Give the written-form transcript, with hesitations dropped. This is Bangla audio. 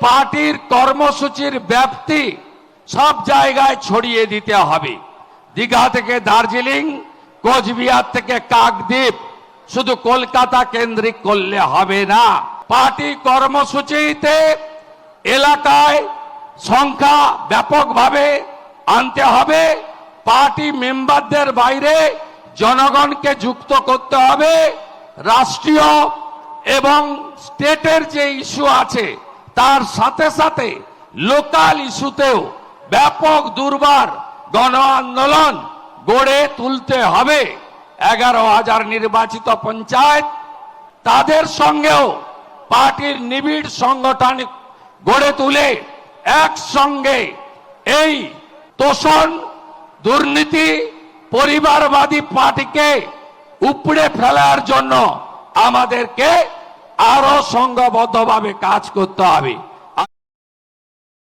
পার্টির কর্মসূচির ব্যাপ্তি সব জায়গায় ছড়িয়ে দিতে হবে। দীঘা থেকে দার্জিলিং, কোচবিহার থেকে কাকদ্বীপ শুধু কলকাতা কেন্দ্রিক করলে হবে না। পার্টি কর্মসূচিতে এলাকায় সংখ্যা ব্যাপকভাবে আনতে হবে। পার্টি মেম্বারদের বাইরে জনগণকে যুক্ত করতে হবে। রাষ্ট্রীয় এবং স্টেটের যে ইস্যু আছে তার সাথে সাথে লোকাল ইস্যুতেও ব্যাপক দুর্বার গণ আন্দোলন গড়ে তুলতে হবে। 11,000 নির্বাচিত পঞ্চায়েত, তাদের সঙ্গেও পার্টির নিবিড় সংগঠন গড়ে তুলে একসঙ্গে এই তোষণ, দুর্নীতি, পরিবারবাদী পার্টিকে উপড়ে ফেলার জন্য আমাদেরকে আরো সংঘবদ্ধভাবে কাজ করতে হবে।